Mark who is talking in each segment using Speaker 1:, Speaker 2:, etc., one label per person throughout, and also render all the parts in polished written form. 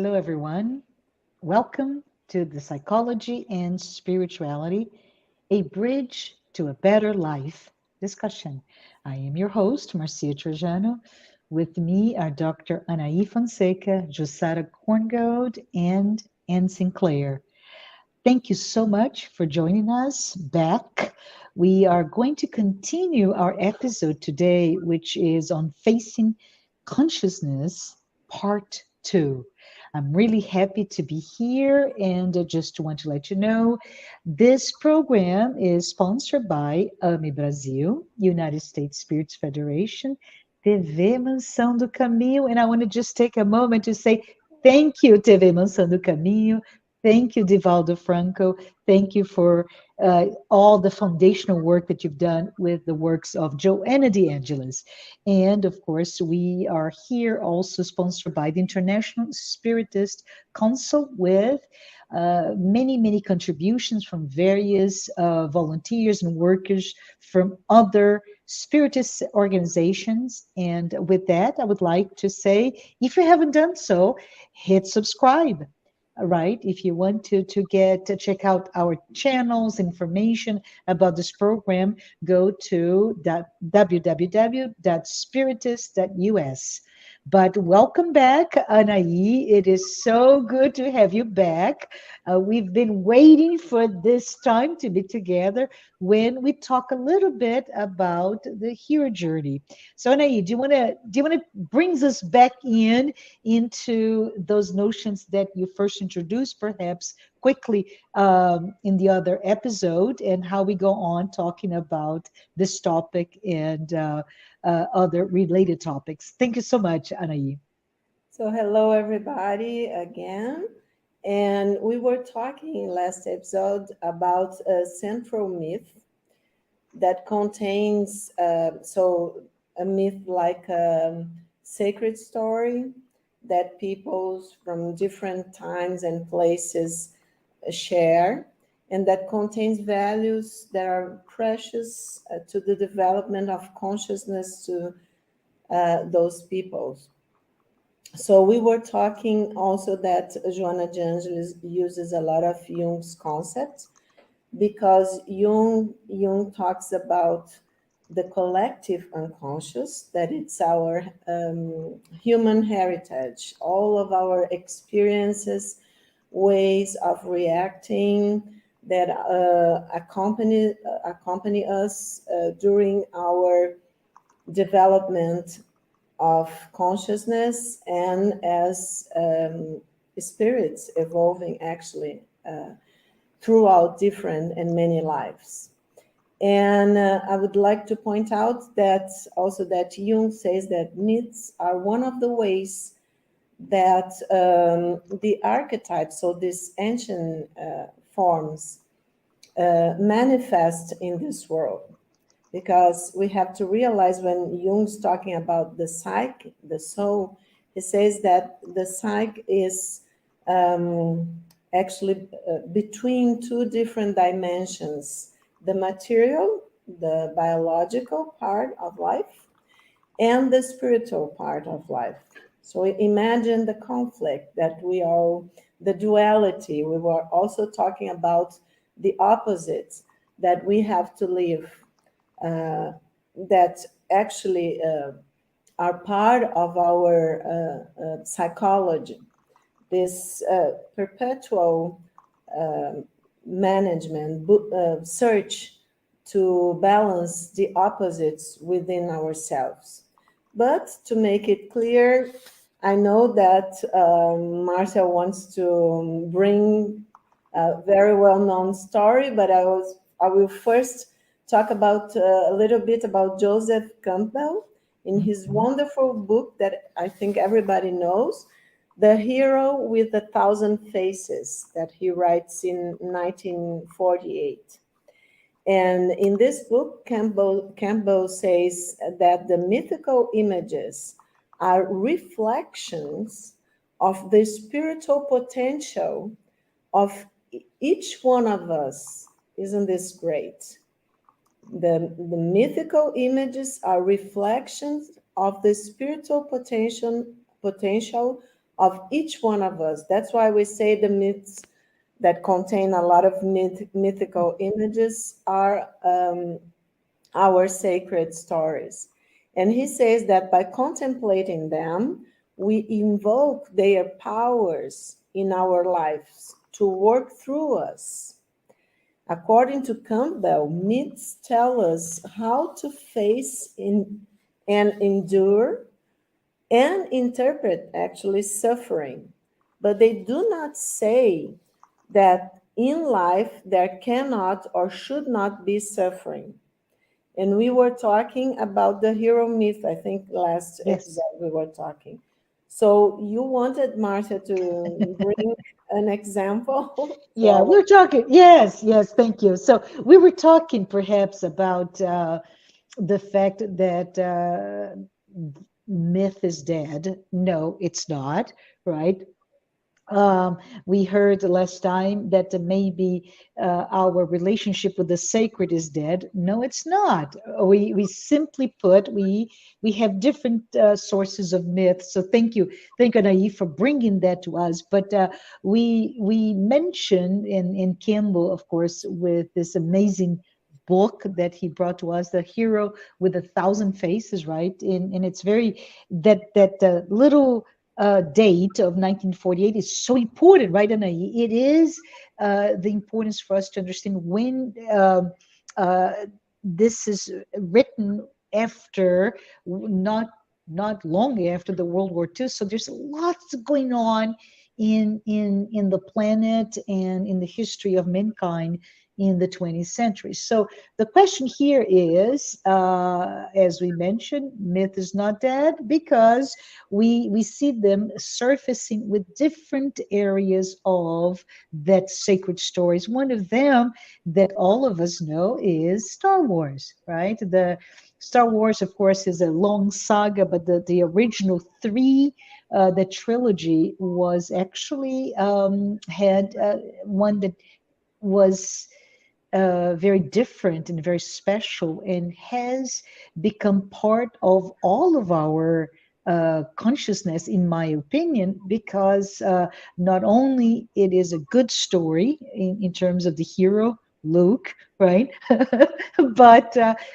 Speaker 1: Hello, everyone. Welcome to the Psychology and Spirituality, a Bridge to a Better Life discussion. I am your host, Marcia Trajano. With me are Dr. Anahy Fonseca, Jussara Korngold, and Anne Sinclair. Thank you so much for joining us back. We are going to continue our episode today, which is on facing consciousness, part two. I'm really happy to be here, and just want to let you know this program is sponsored by AME Brasil, United States Spirits Federation, TV Mansão do Caminho, and I want to just take a moment to say thank you, TV Mansão do Caminho. Thank you, Divaldo Franco. Thank you for all the foundational work that you've done with the works of Joanna de Angelis. And of course, we are here also sponsored by the International Spiritist Council with many contributions from various volunteers and workers from other Spiritist organizations. And with that, I would like to say, if you haven't done so, hit subscribe. Right, if you want to check out our channels, information about this program, go to www.spiritist.us. But welcome back, Anahy. It is so good to have you back. We've been waiting for this time to be together when we talk a little bit about the hero journey. So, Anahy, do you want to bring us back into those notions that you first introduced, perhaps quickly in the other episode, and how we go on talking about this topic and other related topics. Thank you so much, Anahy.
Speaker 2: So, hello everybody again. And we were talking last episode about a central myth that contains, a myth like a sacred story that peoples from different times and places share, and that contains values that are precious to the development of consciousness to those peoples. So we were talking also that Joanna de Angelis uses a lot of Jung's concepts because Jung talks about the collective unconscious, that it's our human heritage, all of our experiences, ways of reacting that accompany us during our development of consciousness and as spirits evolving actually throughout different and many lives. And I would like to point out that also that Jung says that myths are one of the ways that the archetypes, so these ancient forms, manifest in this world. Because we have to realize when Jung's talking about the psyche, the soul, he says that the psyche is actually between two different dimensions, the material, the biological part of life, and the spiritual part of life. So imagine the conflict that the duality. We were also talking about the opposites that we have to live, that actually are part of our psychology. This perpetual management, search to balance the opposites within ourselves. But to make it clear, I know that Marcia wants to bring a very well-known story, but I will first talk about a little bit about Joseph Campbell in his wonderful book that I think everybody knows, The Hero with a Thousand Faces, that he writes in 1948. And in this book, Campbell says that the mythical images are reflections of the spiritual potential of each one of us. Isn't this great? The mythical images are reflections of the spiritual potential of each one of us. That's why we say the myths that contain a lot of mythical images are our sacred stories. And he says that by contemplating them, we invoke their powers in our lives to work through us. According to Campbell, myths tell us how to face and endure and interpret actually suffering, but they do not say that in life there cannot or should not be suffering. And we were talking about the hero myth, I think last
Speaker 1: Yes.
Speaker 2: episode we were talking. So you wanted Marcia to bring an example to
Speaker 1: Yeah,
Speaker 2: our.
Speaker 1: we're talking. Yes, yes, thank you. So we were talking perhaps about the fact that myth is dead. No, it's not, right? We heard last time that maybe our relationship with the sacred is dead. No, it's not. We simply put we have different sources of myths. So thank you, Anahy, for bringing that to us. But we mentioned in Campbell, of course, with this amazing book that he brought to us, the hero with a thousand faces, right? And it's very that little date of 1948 is so important, right, Anna? It is the importance for us to understand when uh, this is written after, not long after the World War II. So there's lots going on in the planet and in the history of mankind in the 20th century. So the question here is, as we mentioned, myth is not dead because we see them surfacing with different areas of that sacred stories. One of them that all of us know is Star Wars, right? The Star Wars, of course, is a long saga, but the original three, the trilogy, was actually had one that was very different and very special and has become part of all of our consciousness, in my opinion, because not only it is a good story in terms of the hero Luke, right? But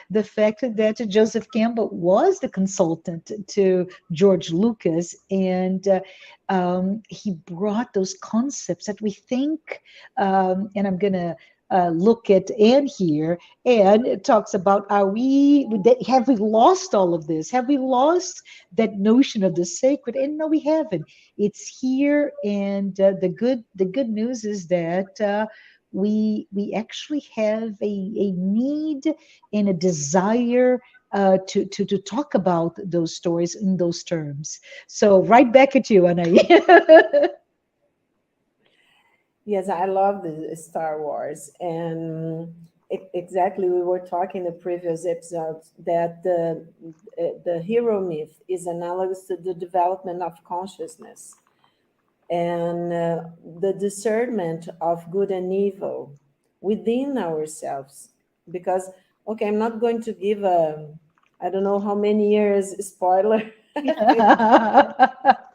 Speaker 1: the fact that Joseph Campbell was the consultant to George Lucas, and he brought those concepts that we think, and I'm going to look at Anne here, and it talks about, have we lost all of this? Have we lost that notion of the sacred? And no, we haven't. It's here, and the good news is that we actually have a need and a desire to talk about those stories in those terms. So right back at you, Anaí.
Speaker 2: Yes, I love the Star Wars, and exactly we were talking in the previous episode that the hero myth is analogous to the development of consciousness and the discernment of good and evil within ourselves. Because, okay, I'm not going to give a, I don't know how many years spoiler.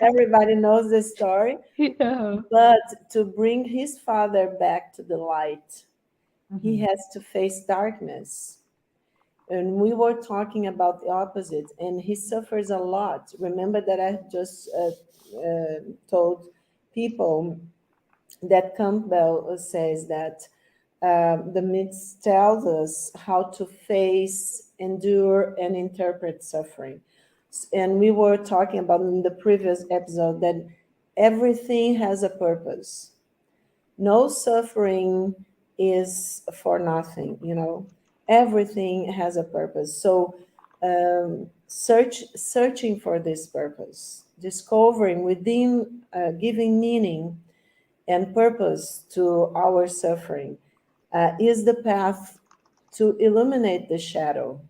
Speaker 2: Everybody knows the story,
Speaker 1: Yeah.
Speaker 2: but to bring his father back to the light, he
Speaker 1: Mhm.
Speaker 2: has to face darkness. And we were talking about the opposite, and he suffers a lot. Remember that I just told people that Campbell says that the myths tells us how to face, endure, and interpret suffering. And we were talking about in the previous episode that everything has a purpose. No suffering is for nothing, you know. Everything has a purpose. So searching for this purpose, discovering within, giving meaning and purpose to our suffering is the path to illuminate the shadow,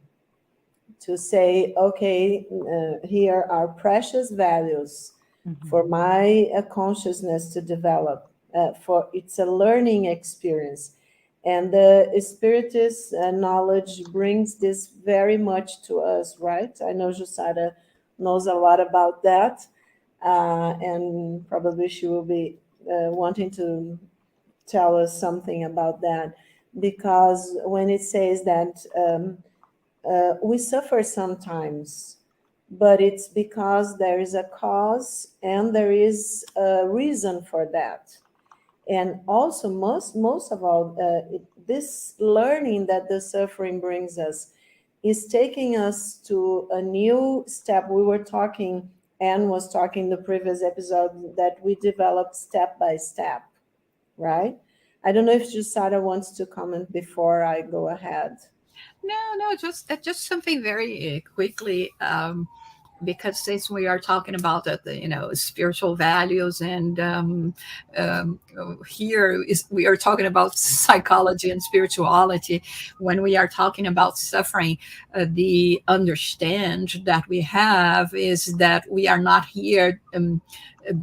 Speaker 2: to say, okay, here are precious values for
Speaker 1: Mhm.
Speaker 2: my consciousness to develop. For it's a learning experience, and the spiritist knowledge brings this very much to us, right? I know Jussara knows a lot about that. and probably she will be wanting to tell us something about that, because when it says that we suffer sometimes, but it's because there is a cause and there is a reason for that. And also, most of all, this learning that the suffering brings us is taking us to a new step. We were talking, Anne was talking in the previous episode, that we develop step by step, right? I don't know if Jussara wants to comment before I go ahead.
Speaker 3: No, just something very quickly. Because since we are talking about spiritual values, and here is we are talking about psychology and spirituality. When we are talking about suffering, the understand that we have is that we are not here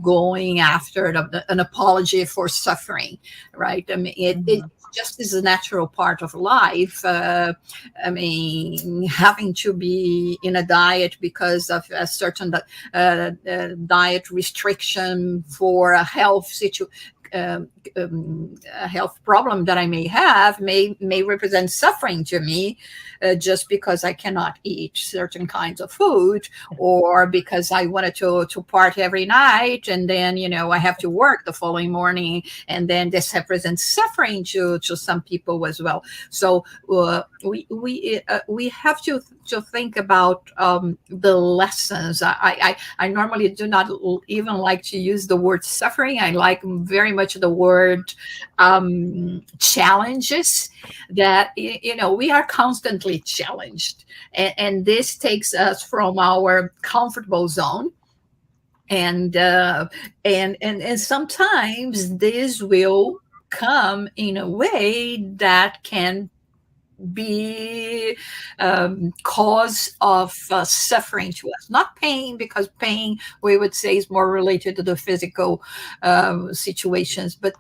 Speaker 3: going after an apology for suffering, right? I mean, it
Speaker 1: Mhm.
Speaker 3: just is a natural part of life. I mean, having to be in a diet because of a certain diet restriction for a um, a health problem that I may have may represent suffering to me, just because I cannot eat certain kinds of food, or because I wanted to party every night, and then I have to work the following morning, and then this represents suffering to some people as well. So we have to think about the lessons. I normally do not even like to use the word suffering. I like very much the word challenges. That we are constantly challenged, and this takes us from our comfortable zone, and and sometimes this will come in a way that can be cause of suffering to us, not pain, because pain we would say is more related to the physical situations, but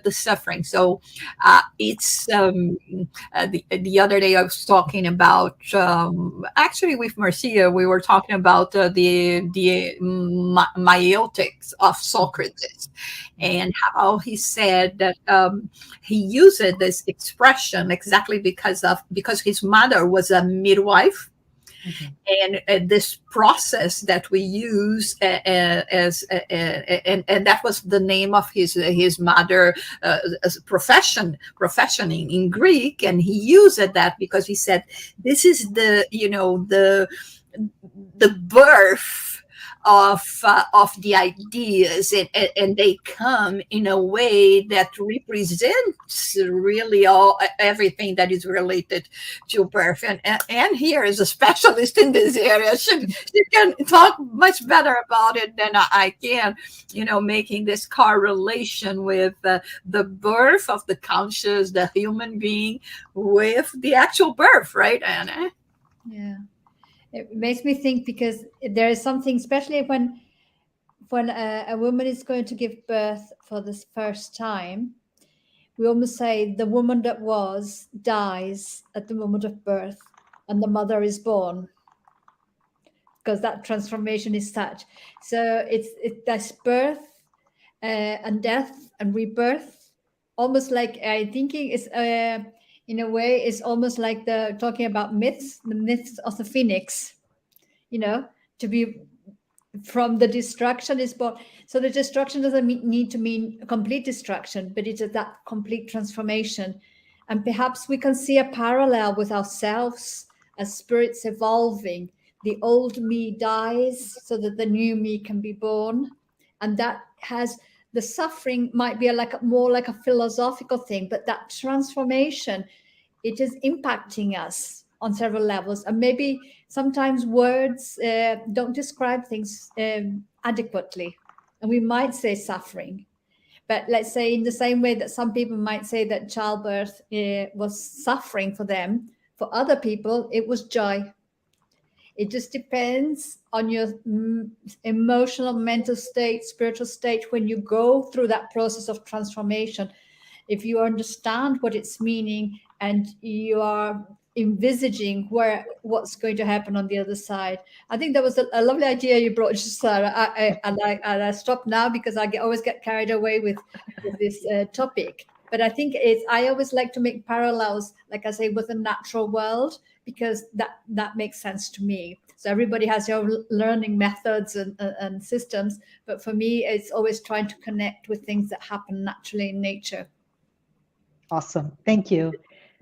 Speaker 3: the suffering. So it's the other day I was talking about, actually with Marcia, we were talking about the meiotics of Socrates, and how he said that he used this expression exactly because his mother was a midwife,
Speaker 1: Mhm.
Speaker 3: and this process that we use as and that was the name of his mother, as profession in Greek, and he used that because he said this is the birth of the ideas, and they come in a way that represents really everything that is related to birth, and here is a specialist in this area. She can talk much better about it than I can, making this correlation with the birth of the conscious, the human being, with the actual birth, right, Anna?
Speaker 4: Yeah, it makes me think because there is something, especially when a woman is going to give birth for the first time. We almost say the woman that was dies at the moment of birth, and the mother is born, because that transformation is such. So that's birth and death and rebirth, almost like I thinking is in a way is almost like the talking about the myths of the phoenix. You know, to be from the destruction is born. So the destruction doesn't need to mean complete destruction, but it's that complete transformation. And perhaps we can see a parallel with ourselves as spirits evolving. The old me dies so that the new me can be born. And that has the suffering might be more like a philosophical thing, but that transformation, it is impacting us on several levels. And maybe sometimes words don't describe things adequately. And we might say suffering. But let's say, in the same way that some people might say that childbirth was suffering for them, for other people, it was joy. It just depends on your emotional, mental state, spiritual state when you go through that process of transformation. If you understand what it's meaning and you are envisaging what's going to happen on the other side. I think that was a lovely idea you brought, Jussara. I stop now because always get carried away with this topic. But I think I always like to make parallels, like I say, with the natural world, because that makes sense to me. So everybody has their own learning methods and systems, but for me, it's always trying to connect with things that happen naturally in nature.
Speaker 1: Awesome. Thank you.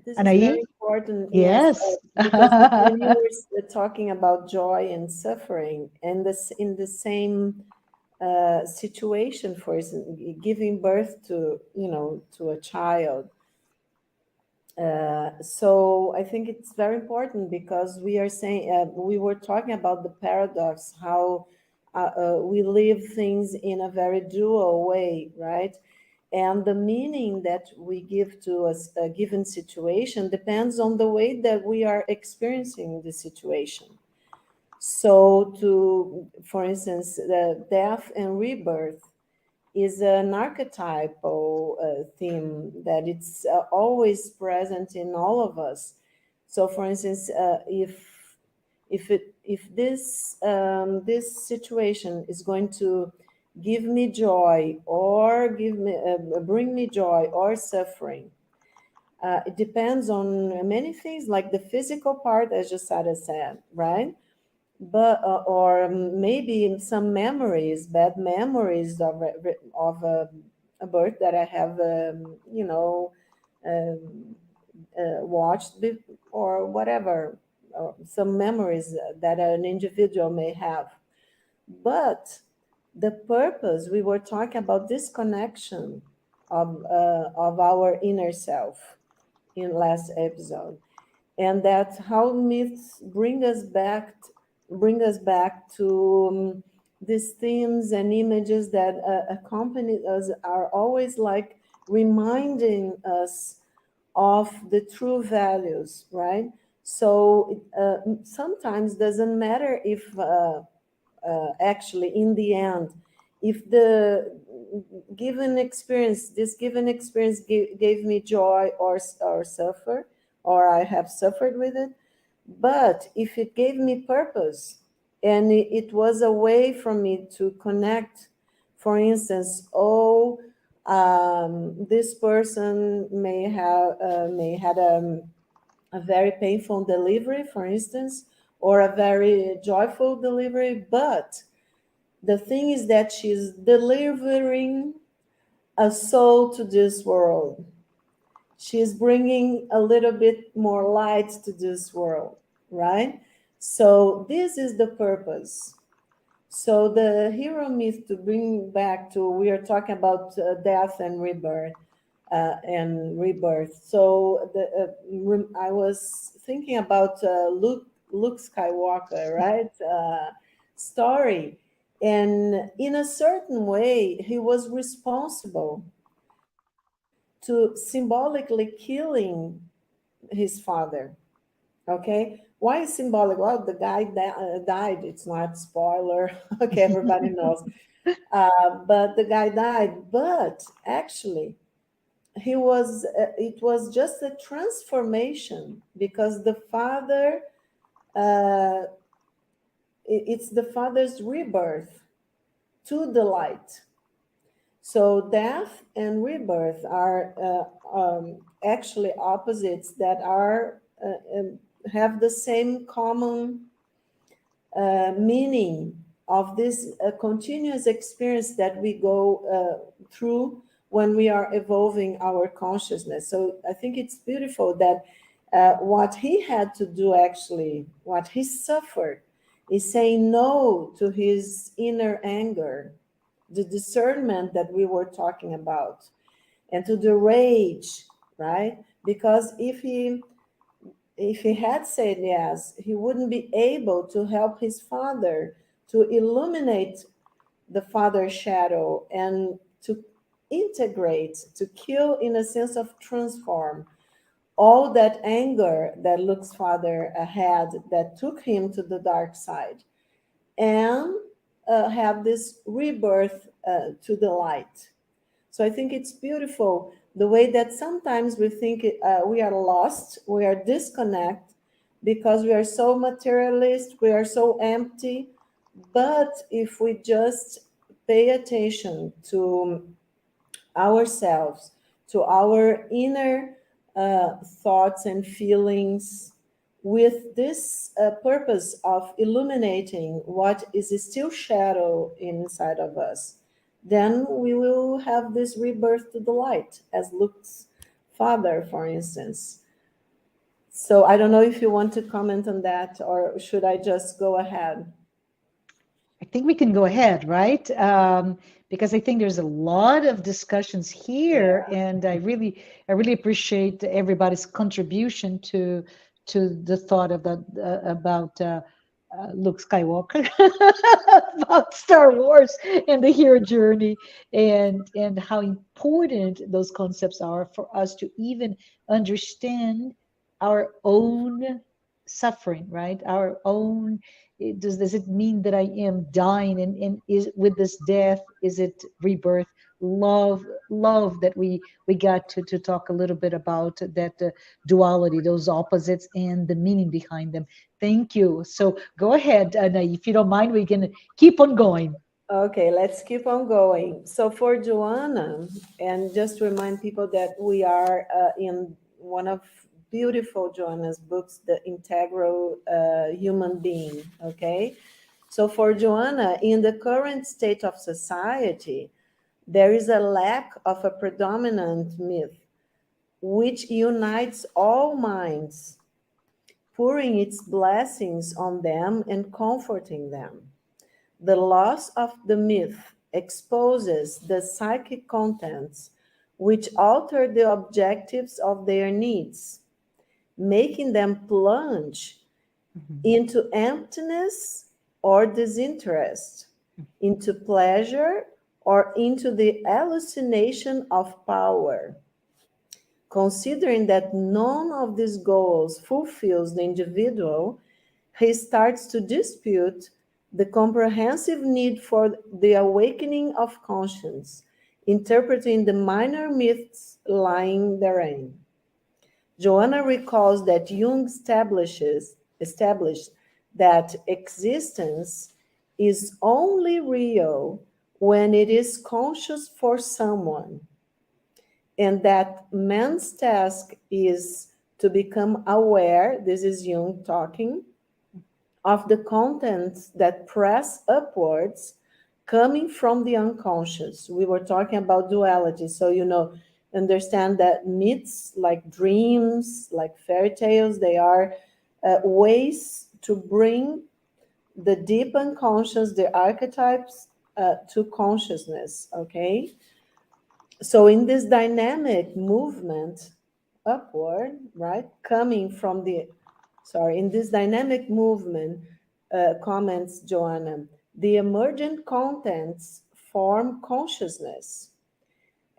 Speaker 2: This is very
Speaker 1: Anahy?
Speaker 2: important, yes,
Speaker 1: Yes.
Speaker 2: because when you were talking about joy and suffering, and this in the same situation, for instance, giving birth to, to a child. So I think it's very important because we are saying, we were talking about the paradox, how we live things in a very dual way, right? And the meaning that we give to a given situation depends on the way that we are experiencing the situation. So for instance, the death and rebirth is an archetypal theme that it's always present in all of us. So for instance, if this situation is going to give me joy or bring me joy or suffering, it depends on many things, like the physical part, as Jussara said, right? But or maybe some memories, bad memories of a birth that I have, watched, or whatever, or some memories that an individual may have. But the purpose, we were talking about this connection of our inner self in last episode, and that how myths bring us back to these themes and images that accompany us, are always like reminding us of the true values, right? So sometimes doesn't matter if actually in the end, if this given experience gave me joy or suffer, or I have suffered with it. But if it gave me purpose, and it was a way for me to connect, for instance, this person may had a very painful delivery, for instance, or a very joyful delivery, but the thing is that she's delivering a soul to this world. She's bringing a little bit more light to this world, right? So this is the purpose. So the hero myth, to bring back to, we are talking about death and rebirth. So I was thinking about Luke Skywalker, right? Story. And in a certain way, he was responsible to symbolically killing his father. Okay, why is symbolic? Well, the guy died. It's not spoiler. Okay, everybody knows. But the guy died. But actually, it was just a transformation, because the father, it's the father's rebirth to the light. So death and rebirth are actually opposites that are have the same common meaning of this continuous experience that we go through when we are evolving our consciousness. So I think it's beautiful that what he had to do, actually, what he suffered, is saying no to his inner anger, the discernment that we were talking about, and to the rage, right? Because if he had said yes, he wouldn't be able to help his father to illuminate the father's shadow and to integrate, to kill, in a sense of transform, all that anger that Luke's father had that took him to the dark side, and have this rebirth to the light. So I think it's beautiful the way that sometimes we think we are lost, we are disconnected because we are so materialist, we are so empty. But if we just pay attention to ourselves, to our inner thoughts and feelings, with this purpose of illuminating what is still shadow inside of us, then we will have this rebirth to the light, as Luke's father, for instance. So I don't know if you want to comment on that, or should I just go ahead?
Speaker 1: I think we can go ahead, right? Because I think there's a lot of discussions here,
Speaker 2: Yeah.
Speaker 1: and I really appreciate everybody's contribution to the thought of that about Luke Skywalker, about Star Wars and the hero journey, and how important those concepts are for us to even understand our own suffering, right? Our own, does it mean that I am dying, and is with this death, is it rebirth? Love that we got to talk a little bit about that duality, those opposites, and the meaning behind them. Thank you. So go ahead, Anna, if you don't mind, we can keep on going.
Speaker 2: Okay, let's keep on going. So for Joanna, and just to remind people that we are in one of beautiful Joanna's books, The Integral Human Being. Okay, so for Joanna, in the current state of society, there is a lack of a predominant myth which unites all minds, pouring its blessings on them and comforting them. The loss of the myth exposes the psychic contents which alter the objectives of their needs, making them plunge into emptiness or disinterest, into pleasure or into the hallucination of power. Considering that none of these goals fulfills the individual, he starts to dispute the comprehensive need for the awakening of conscience, interpreting the minor myths lying therein. Joanna recalls that Jung established that existence is only real when it is conscious for someone, and that man's task is to become aware, this is Jung talking, of the contents that press upwards coming from the unconscious. We were talking about duality. So, understand that myths, like dreams, like fairy tales, they are ways to bring the deep unconscious, the archetypes, to consciousness, okay? So, in this dynamic movement upward, right, coming from in this dynamic movement, comments Joanna, the emergent contents form consciousness,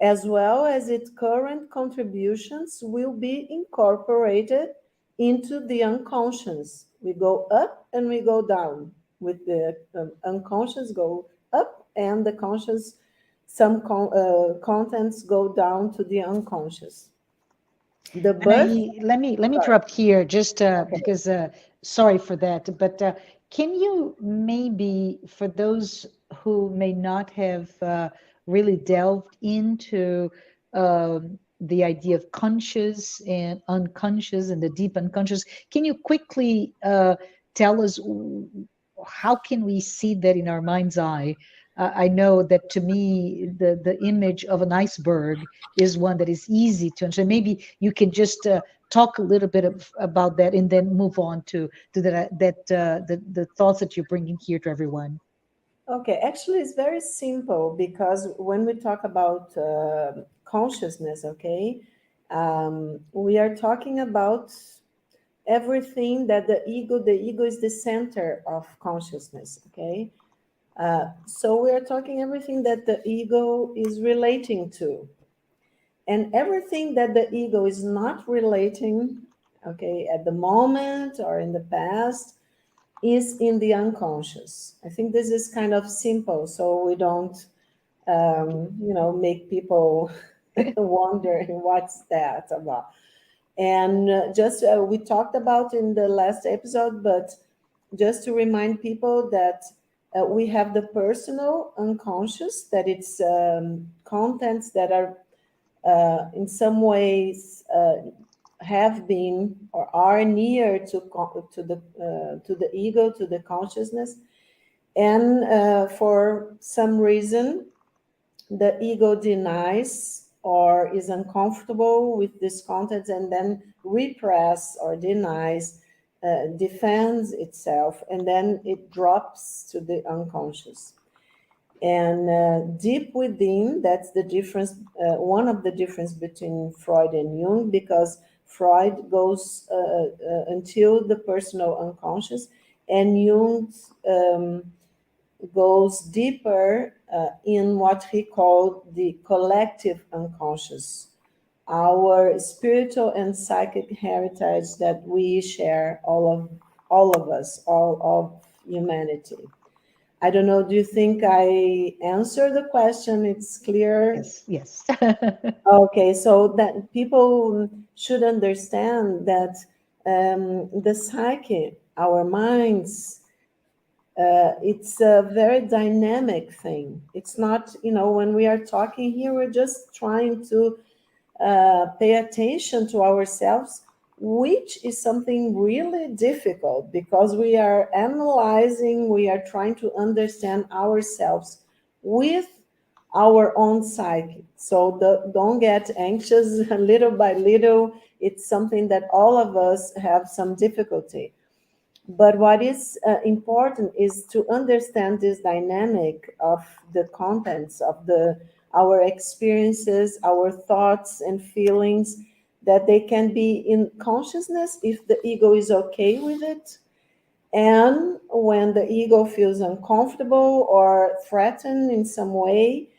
Speaker 2: as well as its current contributions will be incorporated into the unconscious. We go up and we go down, with the unconscious go up, and the conscious, some contents go down to the unconscious. The
Speaker 1: And
Speaker 2: birth.
Speaker 1: let me interrupt here, just
Speaker 2: Okay.
Speaker 1: because sorry for that, but can you maybe, for those who may not have really delved into the idea of conscious and unconscious and the deep unconscious, can you quickly tell us how can we see that in our mind's eye? I know that to me, the image of an iceberg is one that is easy to understand. Maybe you can just talk a little bit about that, and then move on to the thoughts that you're bringing here to everyone.
Speaker 2: Okay, actually, it's very simple, because when we talk about consciousness, okay, we are talking about everything that the ego is the center of consciousness, okay? So we are talking everything that the ego is relating to. And everything that the ego is not relating, okay, at the moment or in the past, is in the unconscious. I think this is kind of simple, so we don't, make people wondering what's that about. And just we talked about in the last episode, but just to remind people that we have the personal unconscious, that it's contents that are in some ways have been or are near to the ego, to the consciousness, and for some reason the ego denies or is uncomfortable with this content and then repress or denies, defends itself, and then it drops to the unconscious. And deep within, that's the difference, one of the difference between Freud and Jung, because Freud goes until the personal unconscious, and Jung goes deeper in what he called the collective unconscious, our spiritual and psychic heritage that we share, all of us, all of humanity. I don't know, do you think I answered the question? It's clear?
Speaker 1: Yes, yes.
Speaker 2: Okay, so that people should understand that the psyche, our minds, it's a very dynamic thing. It's not, when we are talking here, we're just trying to pay attention to ourselves, which is something really difficult because we are analyzing, we are trying to understand ourselves with our own psyche. So don't get anxious. Little by little, it's something that all of us have some difficulty. But what is important is to understand this dynamic of the contents of our experiences, our thoughts and feelings, that they can be in consciousness if the ego is okay with it. And when the ego feels uncomfortable or threatened in some way,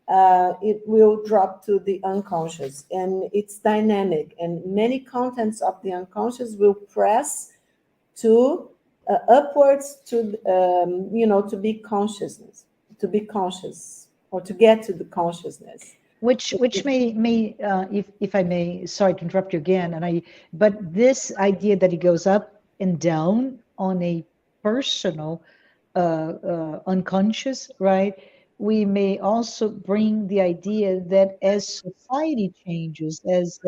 Speaker 2: it will drop to the unconscious. And it's dynamic. And many contents of the unconscious will press to upwards to to be consciousness, to be conscious, or to get to the consciousness.
Speaker 1: Which may if I may, sorry to interrupt you again, but this idea that it goes up and down on a personal unconscious, right? We may also bring the idea that as society changes, as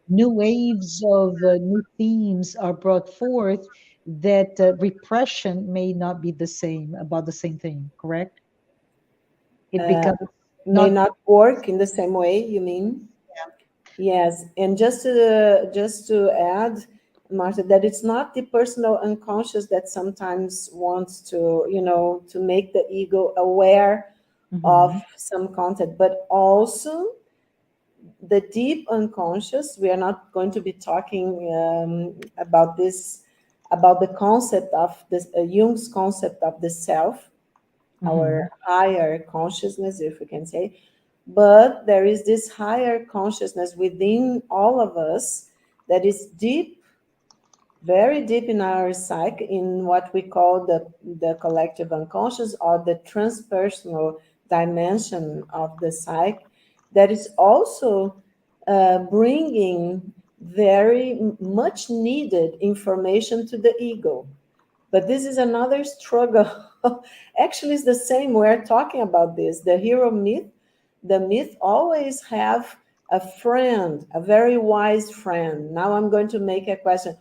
Speaker 1: new waves of new themes are brought forth, that repression may not be the same about the same thing, correct? It becomes
Speaker 2: May
Speaker 1: not.
Speaker 2: not work in the same way, you mean? Yes, and just to add, Martha, that it's not the personal unconscious that sometimes wants to, to make the ego aware of
Speaker 1: Mhm.
Speaker 2: some content, but also the deep unconscious. We are not going to be talking about this, about the concept of this, Jung's concept of the self, our
Speaker 1: Mhm.
Speaker 2: higher consciousness, if we can say. But there is this higher consciousness within all of us that is deep, very deep in our psyche, in what we call the collective unconscious, or the transpersonal dimension of the psyche, that is also bringing very much needed information to the ego. But this is another struggle. Actually, it's the same. We're talking about this. The hero myth, the myth always have a friend, a very wise friend. Now I'm going to make a question.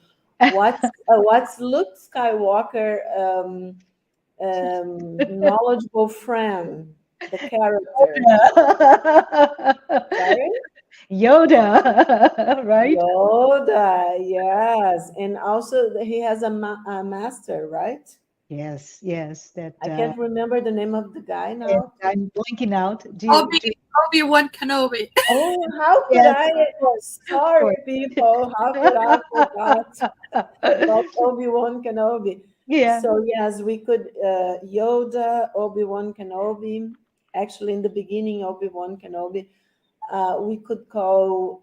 Speaker 2: What's Luke Skywalker knowledgeable friend, the character? Sorry?
Speaker 1: Yoda, right?
Speaker 2: Yoda, yes. And also he has a master, right?
Speaker 1: Yes, yes. That
Speaker 2: I can't remember the name of the guy
Speaker 1: and
Speaker 2: now.
Speaker 1: I'm blinking out.
Speaker 3: Obi Obi-Wan Kenobi.
Speaker 2: Oh, how could
Speaker 1: Yes,
Speaker 2: I?
Speaker 1: of
Speaker 2: Sorry,
Speaker 1: course.
Speaker 2: people. How could I forgot about Obi-Wan Kenobi?
Speaker 1: Yeah.
Speaker 2: So yes, we could Yoda, Obi-Wan Kenobi. Actually, in the beginning, Obi-Wan Kenobi, we could call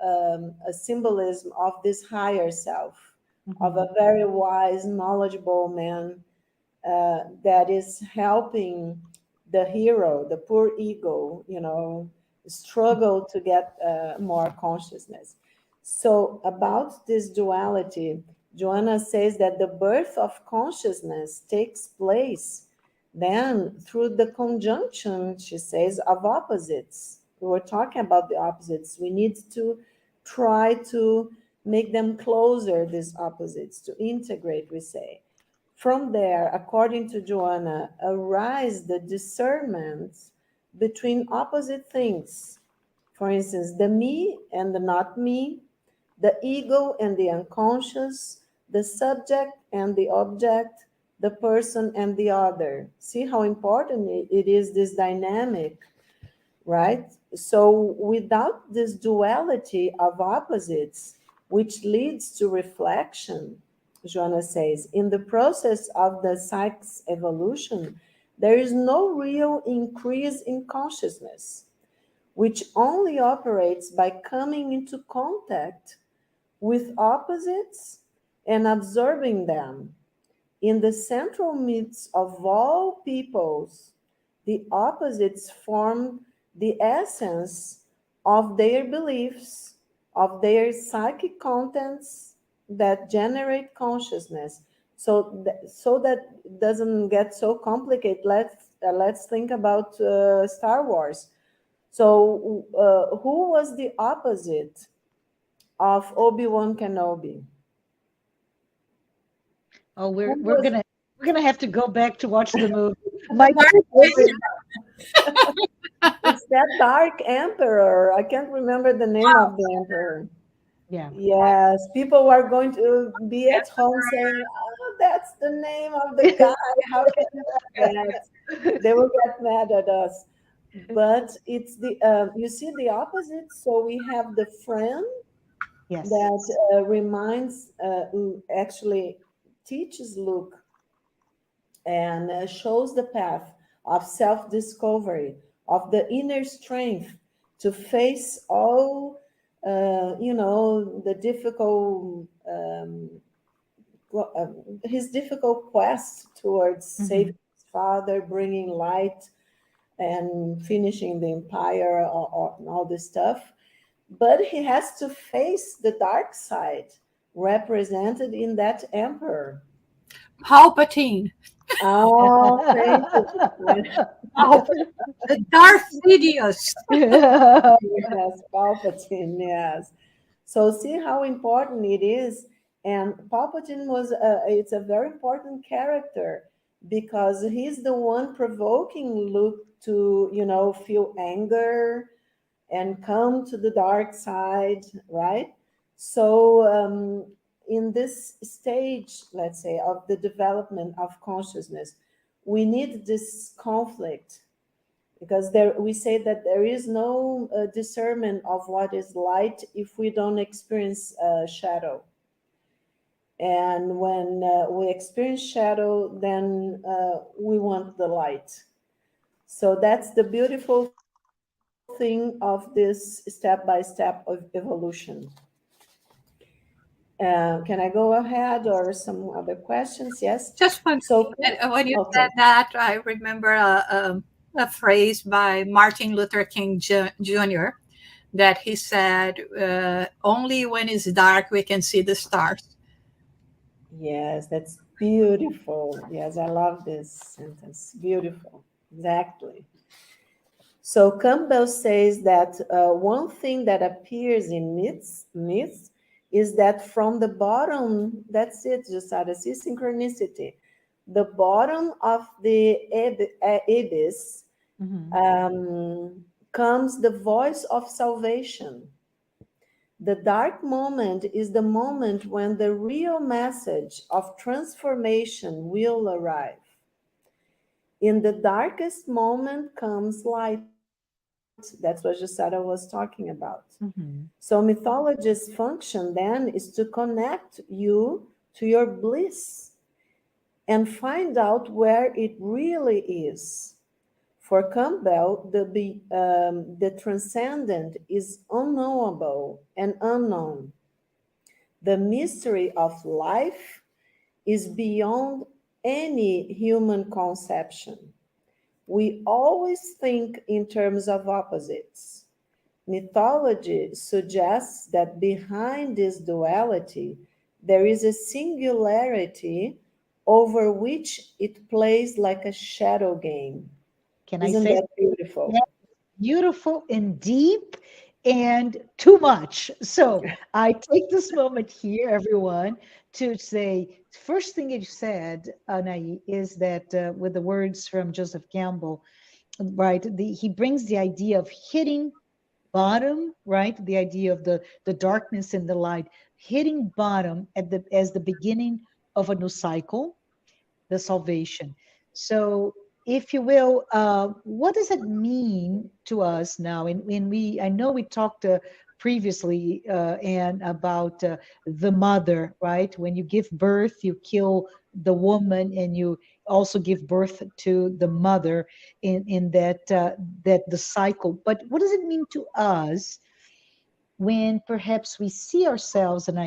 Speaker 2: a symbolism of this higher self, of
Speaker 1: Mhm.
Speaker 2: a very wise, knowledgeable man that is helping the hero, the poor ego, struggle to get more consciousness. So about this duality, Joanna says that the birth of consciousness takes place then through the conjunction, she says, of opposites. We were talking about the opposites. We need to try to make them closer, these opposites, to integrate, we say. From there, according to Joanna, arise the discernment between opposite things. For instance, the me and the not me, the ego and the unconscious, the subject and the object, the person and the other. See how important it is, this dynamic, right? So without this duality of opposites, which leads to reflection, Joanna says, in the process of the psyche's evolution, there is no real increase in consciousness, which only operates by coming into contact with opposites and absorbing them. In the central midst of all peoples, the opposites form the essence of their beliefs, of their psychic contents that generate consciousness. So that it doesn't get so complicated, let's think about Star Wars. So who was the opposite of Obi-Wan Kenobi?
Speaker 1: Oh,
Speaker 2: Who
Speaker 1: we're
Speaker 2: was
Speaker 1: gonna have to go back to watch the movie. My
Speaker 2: It's that Dark Emperor. I can't remember the name of the emperor.
Speaker 1: yeah.
Speaker 2: Yes, people were going to be at home saying, "Oh, that's the name of the guy. How can you forget?" They will get mad at us. But it's the you see the opposite. So we have the friend
Speaker 1: Yes.
Speaker 2: that reminds, who actually teaches Luke and shows the path of self-discovery, of the inner strength to face all, the difficult, his difficult quest towards saving his father, bringing light, and finishing the empire, and all this stuff. But he has to face the dark side represented in that emperor.
Speaker 3: Palpatine.
Speaker 2: Oh, thank you.
Speaker 3: The Darth Sidious.
Speaker 2: Yes, Palpatine, yes. So see how important it is. And Palpatine it's a very important character because he's the one provoking Luke to, feel anger and come to the dark side, right? So in this stage, let's say, of the development of consciousness, we need this conflict because we say that there is no discernment of what is light if we don't experience shadow. And when we experience shadow, then we want the light. So that's the beautiful thing of this step-by-step of evolution. Can I go ahead or some other questions? Yes.
Speaker 3: Just one.
Speaker 2: So
Speaker 3: When you
Speaker 2: okay.
Speaker 3: said that, I remember a phrase by Martin Luther King Jr. that he said, "Only when it's dark we can see the stars."
Speaker 2: Yes, that's beautiful. Yes, I love this sentence. Beautiful. Exactly. So Campbell says that one thing that appears in myths is that from the bottom, that's it, Jussara, see synchronicity. The bottom of the abyss comes the voice of salvation. The dark moment is the moment when the real message of transformation will arrive. In the darkest moment comes light. That's what Jussara was talking about. So mythology's function then is to connect you to your bliss and find out where it really is. For Campbell, the transcendent is unknowable and unknown. The mystery of life is beyond any human conception. We always think in terms of opposites. mythology suggests that behind this duality, there is a singularity over which it plays like a shadow game.
Speaker 1: Can I
Speaker 2: Isn't
Speaker 1: say
Speaker 2: that beautiful?
Speaker 1: that? Beautiful and deep and too much. So I take this moment here, everyone, to say first thing you said, Anahy, is that with the words from Joseph Campbell, right? He brings the idea of hitting bottom, right? The idea of the darkness and the light hitting bottom at the as the beginning of a new cycle, the salvation. So, if you will, what does it mean to us now? And I know we talked previously, and about the mother, right? When you give birth, you kill the woman, and you also give birth to the mother in that the cycle. But what does it mean to us when perhaps we see ourselves, and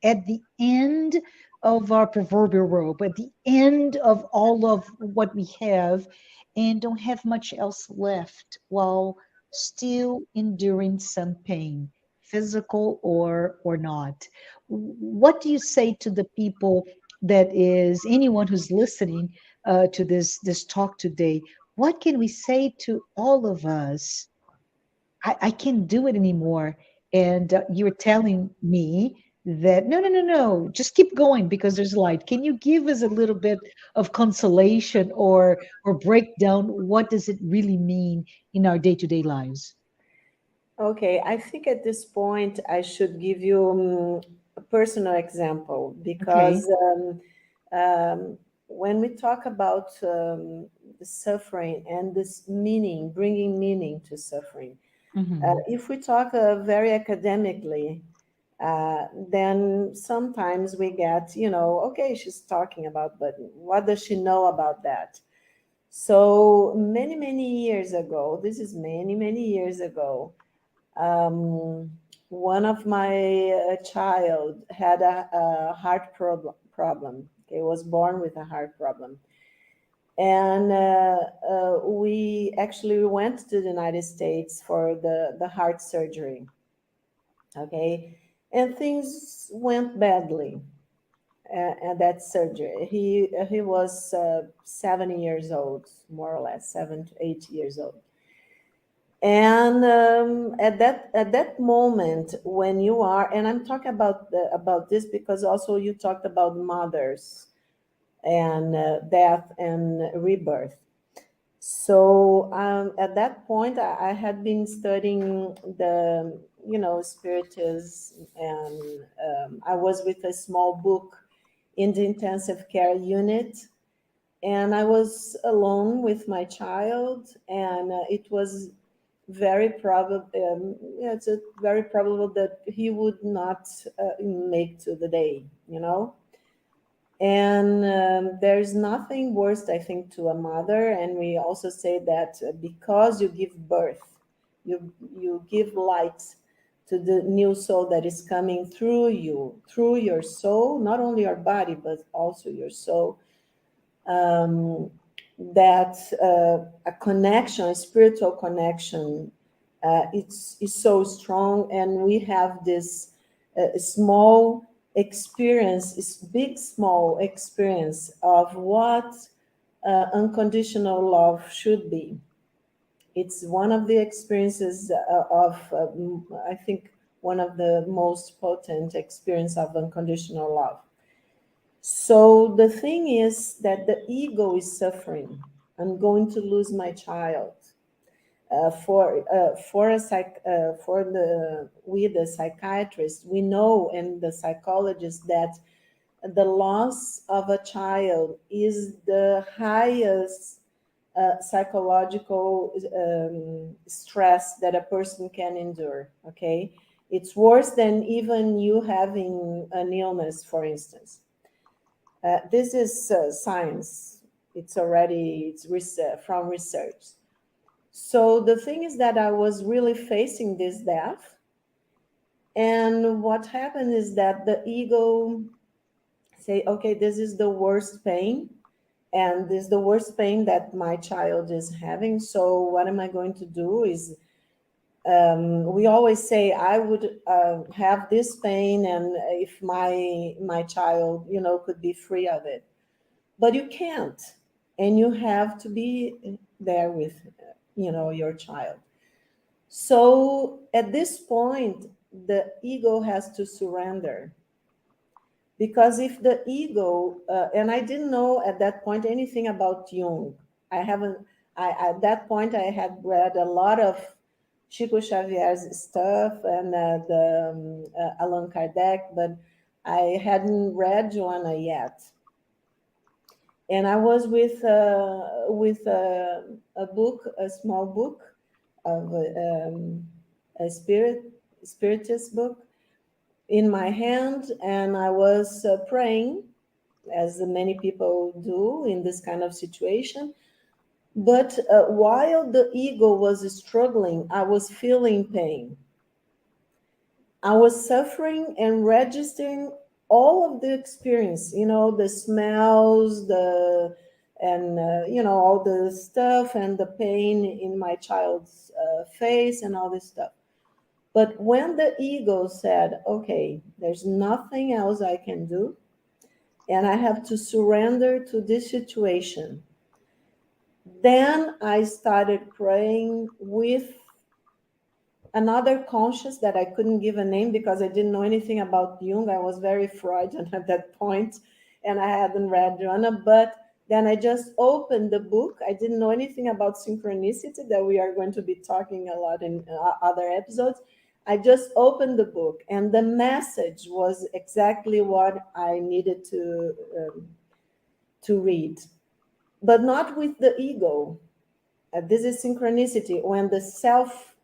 Speaker 1: at the end of our proverbial rope, at the end of all of what we have, and don't have much else left while still enduring some pain, physical or not? What do you say to the people, that is anyone who's listening to this talk today? What can we say to all of us? I can't do it anymore. And you were telling me that no, no, no, no, just keep going because there's light. Can you give us a little bit of consolation or break down what does it really mean in our day-to-day lives?
Speaker 2: Okay, I think at this point I should give you a personal example because
Speaker 1: Okay.
Speaker 2: when we talk about the suffering and this meaning, bringing meaning to suffering,
Speaker 1: Mm-hmm.
Speaker 2: if we talk very academically, then sometimes we get, okay, she's talking about, but what does she know about that? So many, many years ago, this is many, many years ago, um, one of my child had a heart problem. Okay, was born with a heart problem, and we actually went to the United States for the heart surgery. Okay, and things went badly at that surgery. He was 7 years old, more or less 7 to 8 years old. And at that moment when you are, and I'm talking about this because also you talked about mothers and death and rebirth. So at that point, I had been studying the spiritism, and I was with a small book in the intensive care unit, and I was alone with my child, and it was very probable. Yeah, it's very probable that he would not make to the day. And there's nothing worse, I think, to a mother. And we also say that because you give birth, you give light to the new soul that is coming through you, through your soul, not only your body but also your soul. Um, that a connection, a spiritual connection, it's so strong, and we have this small experience, this big small experience of what unconditional love should be. It's one of the experiences of I think one of the most potent experience of unconditional love. So the thing is that the ego is suffering. I'm going to lose my child. For the we the psychiatrists, we know, and the psychologists, that the loss of a child is the highest psychological stress that a person can endure. Okay, it's worse than even you having an illness, for instance. This is science. It's research, from research. So the thing is that I was really facing this death. And what happened is that the ego say, okay, this is the worst pain. And this is the worst pain that my child is having. So what am I going to do is we always say, I would have this pain, and if my child, could be free of it. But you can't, and you have to be there with, your child. So at this point, the ego has to surrender. Because if the ego, and I didn't know at that point anything about Jung. I haven't, at that point, I had read a lot of Chico Xavier's stuff and Allan Kardec, but I hadn't read Joanna yet. And I was with a book, a small book of a spiritist book in my hand, and I was praying, as many people do in this kind of situation. But while the ego was struggling, I was feeling pain. I was suffering and registering all of the experience, the smells, all the stuff, and the pain in my child's face and all this stuff. But when the ego said, okay, there's nothing else I can do, and I have to surrender to this situation, then I started praying with another conscious that I couldn't give a name because I didn't know anything about Jung. I was very frightened at that point, and I hadn't read Joanna. But then I just opened the book. I didn't know anything about synchronicity, that we are going to be talking a lot in other episodes. I just opened the book, and the message was exactly what I needed to read, but not with the ego. This is synchronicity, when the self,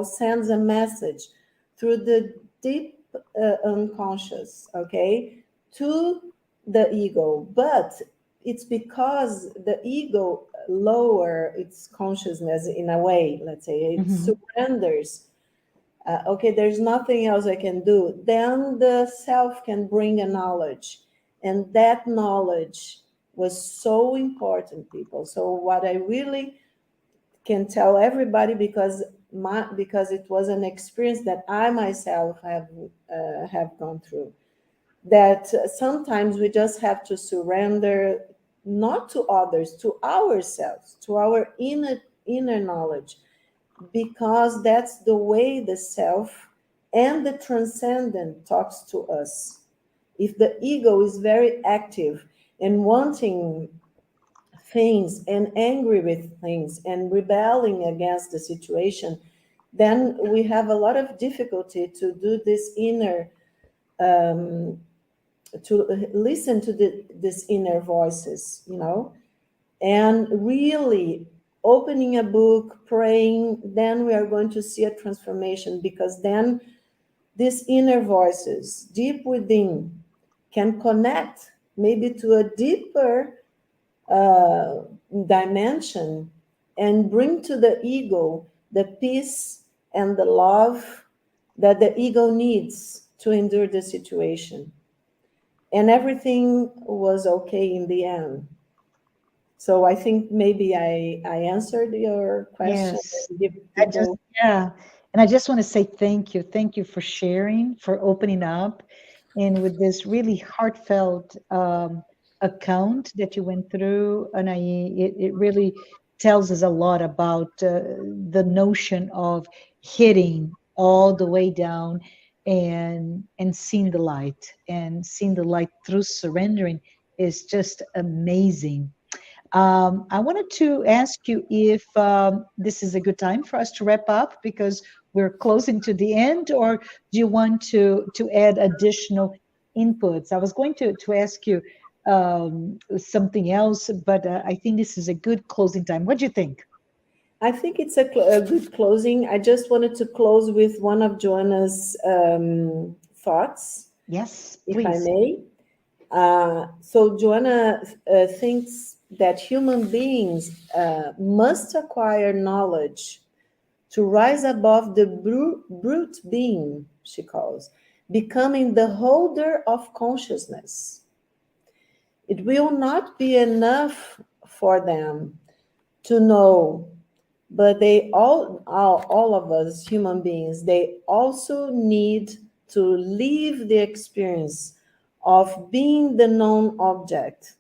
Speaker 2: sends a message through the deep unconscious, okay, to the ego. But it's because the ego lower its consciousness in a way, let's say, it surrenders. Okay, there's nothing else I can do. Then the self can bring a knowledge. And that knowledge was so important, people. So what I really can tell everybody, because it was an experience that I myself have gone through, that sometimes we just have to surrender, not to others, to ourselves, to our inner knowledge, because that's the way the self and the transcendent talks to us. If the ego is very active and wanting things and angry with things and rebelling against the situation, then we have a lot of difficulty to do this inner, to listen to this inner voices, and really opening a book, praying, then we are going to see a transformation, because then these inner voices deep within can connect maybe to a deeper dimension and bring to the ego the peace and the love that the ego needs to endure the situation. And everything was okay in the end. So I think maybe I answered your question.
Speaker 1: Yes. And I just want to say thank you. Thank you for sharing, for opening up, and with this really heartfelt account that you went through, Anahy. It really tells us a lot about the notion of hitting all the way down and seeing the light, and seeing the light through surrendering is just amazing. I wanted to ask you if this is a good time for us to wrap up, because we're closing to the end, or do you want to add additional inputs? I was going to ask you something else, but I think this is a good closing time. What do you think?
Speaker 2: I think it's a good closing. I just wanted to close with one of Joanna's thoughts.
Speaker 1: Yes,
Speaker 2: if
Speaker 1: please.
Speaker 2: I may. So Joanna thinks that human beings must acquire knowledge to rise above the brute being, she calls, becoming the holder of consciousness. It will not be enough for them to know but they all of us human beings, they also need to live the experience of being the known object.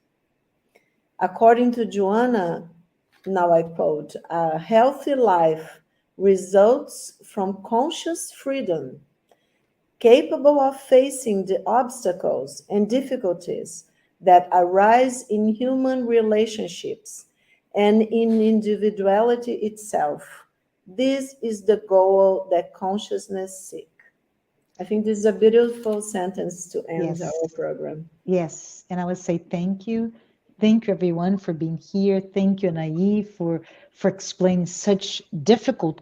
Speaker 2: According to Joanna, now I quote, a healthy life results from conscious freedom, capable of facing the obstacles and difficulties that arise in human relationships and in individuality itself. This is the goal that consciousness seeks. I think this is a beautiful sentence to end
Speaker 1: Yes.
Speaker 2: our program.
Speaker 1: Yes, and I would say thank you. Thank you, everyone, for being here. Thank you, Anahy, for explaining such difficult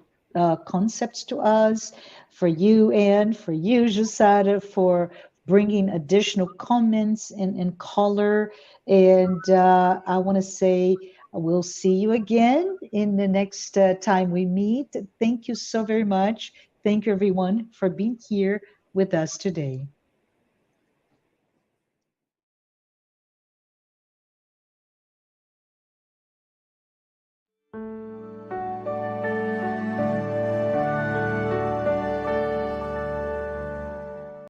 Speaker 1: concepts to us. For you, Anne, for you, Jussara, for bringing additional comments and color. And I want to say we'll see you again in the next time we meet. Thank you so very much. Thank you, everyone, for being here with us today.